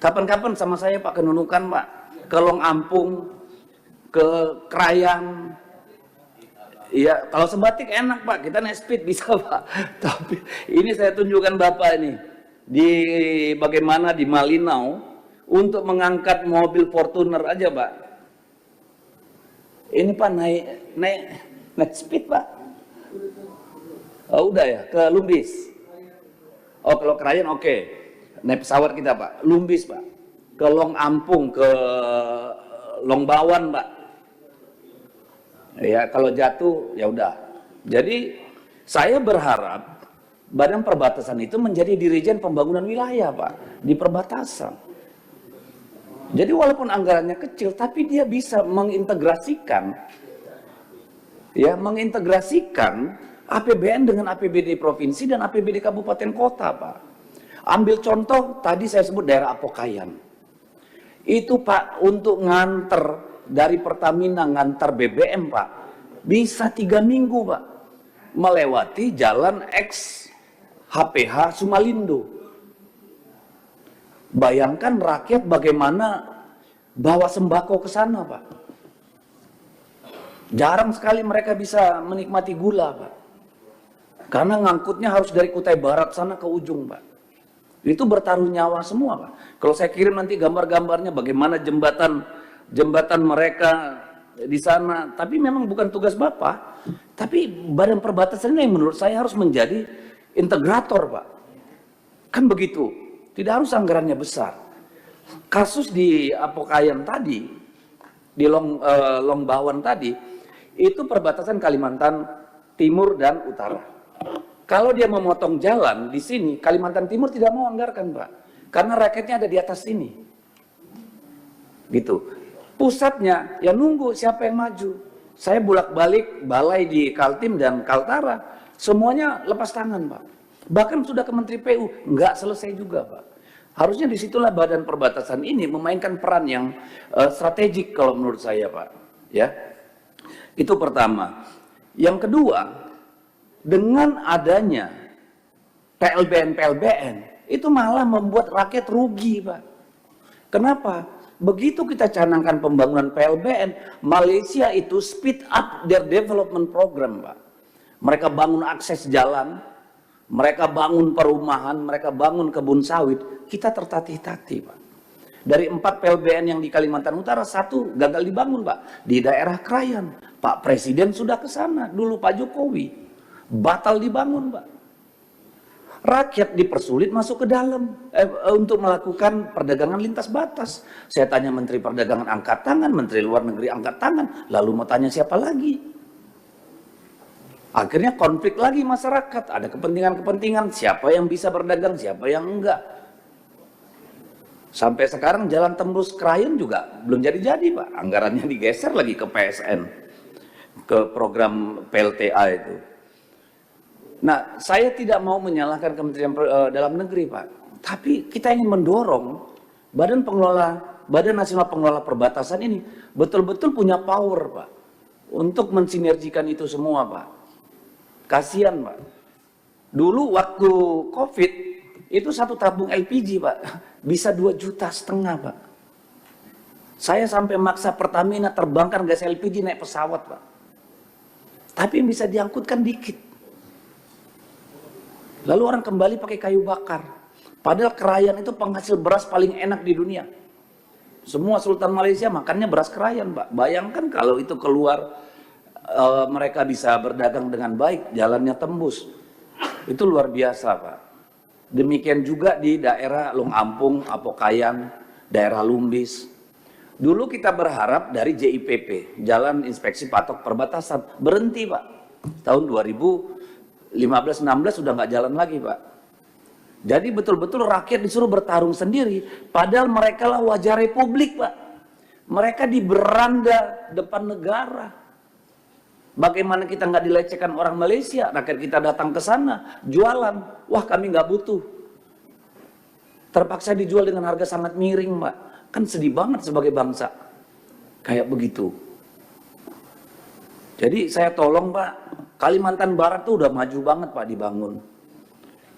Kapan-kapan sama saya Pak ke Nunukan Pak, ke Long Ampung, ke Krayan. Iya, kalau sebatik enak Pak, kita naik speed bisa Pak. Tapi ini saya tunjukkan Bapak ini di bagaimana di Malinau untuk mengangkat mobil Fortuner aja Pak. Ini Pak naik speed Pak. Oh udah ya, ke Lumbis. Oh kalau Krayan oke. Naik pesawat kita Pak, Lumbis Pak. Ke Long Ampung, ke Longbawan Pak. Ya kalau jatuh ya udah. Jadi saya berharap Badan Perbatasan itu menjadi dirijen pembangunan wilayah Pak di perbatasan. Jadi walaupun anggarannya kecil, tapi dia bisa mengintegrasikan APBN dengan APBD provinsi dan APBD kabupaten kota Pak. Ambil contoh tadi saya sebut daerah Apokayan. Itu Pak untuk nganter dari Pertamina ngantar BBM Pak bisa 3 minggu Pak melewati jalan X HPH Sumalindo. Bayangkan rakyat bagaimana bawa sembako ke sana Pak. Jarang sekali mereka bisa menikmati gula Pak. Karena ngangkutnya harus dari Kutai Barat sana ke ujung Pak. Itu bertaruh nyawa semua Pak. Kalau saya kirim nanti gambar-gambarnya bagaimana jembatan mereka di sana. Tapi memang bukan tugas Bapak. Tapi Badan Perbatasan ini menurut saya harus menjadi integrator Pak. Kan begitu. Tidak harus anggarannya besar. Kasus di Apokayan tadi, di Longbawan tadi, itu perbatasan Kalimantan Timur dan Utara. Kalau dia memotong jalan di sini, Kalimantan Timur tidak mau anggarkan Pak. Karena rakyatnya ada di atas sini. Gitu. Pusatnya ya nunggu siapa yang maju. Saya bolak-balik balai di Kaltim dan Kaltara, semuanya lepas tangan Pak. Bahkan sudah ke Menteri PU, nggak selesai juga Pak. Harusnya disitulah Badan Perbatasan ini memainkan peran yang strategik kalau menurut saya Pak. Ya, itu pertama. Yang kedua, dengan adanya PLBN itu malah membuat rakyat rugi Pak. Kenapa? Begitu kita canangkan pembangunan PLBN, Malaysia itu speed up their development program Pak. Mereka bangun akses jalan, mereka bangun perumahan, mereka bangun kebun sawit, kita tertatih-tatih Pak. Dari 4 PLBN yang di Kalimantan Utara, 1 gagal dibangun Pak. Di daerah Krayan, Pak Presiden sudah ke sana, dulu Pak Jokowi. Batal dibangun Pak. Rakyat dipersulit masuk ke dalam untuk melakukan perdagangan lintas batas. Saya tanya Menteri Perdagangan angkat tangan, Menteri Luar Negeri angkat tangan, lalu mau tanya siapa lagi? Akhirnya konflik lagi masyarakat, ada kepentingan-kepentingan, siapa yang bisa berdagang, siapa yang enggak. Sampai sekarang jalan tembus Krayan juga belum jadi-jadi Pak, anggarannya digeser lagi ke PSN, ke program PLTA itu. Nah, saya tidak mau menyalahkan Kementerian Dalam Negeri Pak, tapi kita ingin mendorong Badan Nasional Pengelola Perbatasan ini betul-betul punya power Pak, untuk mensinergikan itu semua Pak. Kasihan Pak. Dulu waktu COVID itu 1 tabung LPG Pak bisa 2,5 juta Pak. Saya sampai maksa Pertamina terbangkan gas LPG naik pesawat Pak. Tapi yang bisa diangkutkan dikit. Lalu orang kembali pakai kayu bakar. Padahal Krayan itu penghasil beras paling enak di dunia. Semua Sultan Malaysia makannya beras Krayan Pak. Bayangkan kalau itu keluar, mereka bisa berdagang dengan baik, jalannya tembus. Itu luar biasa Pak. Demikian juga di daerah Long Ampung, Apokayan, daerah Lumbis. Dulu kita berharap dari JIPP, Jalan Inspeksi Patok Perbatasan, berhenti Pak. Tahun 2015-16 sudah nggak jalan lagi Pak. Jadi betul-betul rakyat disuruh bertarung sendiri, padahal mereka lah wajah Republik Pak. Mereka di beranda depan negara. Bagaimana kita nggak dilecehkan orang Malaysia, rakyat kita datang ke sana, jualan, wah kami nggak butuh. Terpaksa dijual dengan harga sangat miring Pak. Kan sedih banget sebagai bangsa. Kayak begitu. Jadi saya tolong Pak, Kalimantan Barat tuh udah maju banget Pak dibangun.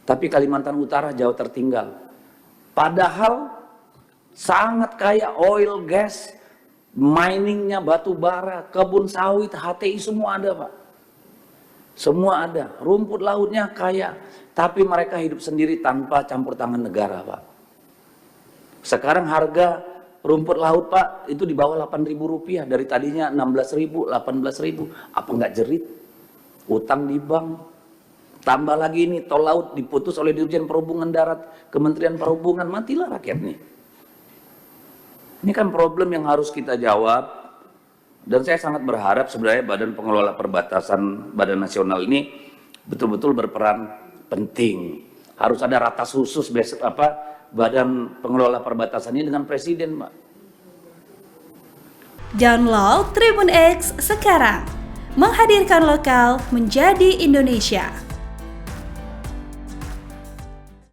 Tapi Kalimantan Utara jauh tertinggal. Padahal sangat kaya, oil, gas, miningnya, batu bara, kebun sawit, HTI semua ada Pak. Semua ada, rumput lautnya kaya, tapi mereka hidup sendiri tanpa campur tangan negara Pak. Sekarang harga rumput laut Pak itu di bawah 8.000 rupiah, dari tadinya 16.000, 18.000, apa nggak jerit? Utang di bank, tambah lagi ini tol laut diputus oleh Dirjen Perhubungan Darat, Kementerian Perhubungan, matilah rakyat nih. Ini kan problem yang harus kita jawab. Dan saya sangat berharap sebenarnya Badan Pengelola Perbatasan Badan Nasional ini betul-betul berperan penting. Harus ada ratas khusus Badan Pengelola Perbatasan ini dengan Presiden, Mbak. Download Tribun X sekarang, menghadirkan lokal menjadi Indonesia.